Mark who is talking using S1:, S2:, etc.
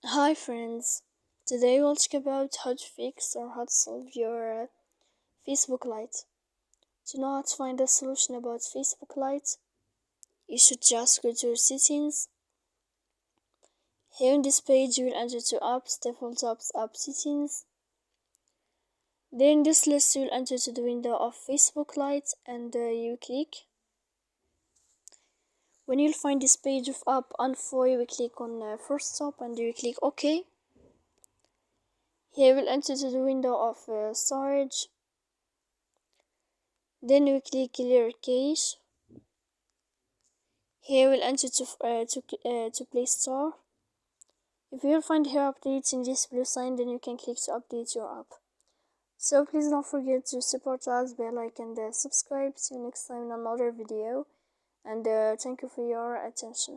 S1: Hi friends, today we'll talk about how to fix or how to solve your Facebook Lite. To know how to find a solution about Facebook Lite, you should just go to your settings. Here in this page you will enter to apps, default apps, app settings. Then in this list you will enter to the window of Facebook Lite and you click. When you'll find this page of app info, you will click on first stop and you click OK. Here we'll enter to the window of storage. Then we click clear cache. Here we'll enter to Play Store. If you'll find here updates in this blue sign, then you can click to update your app. So please don't forget to support us by like and subscribe. See you next time in another video, and thank you for your attention.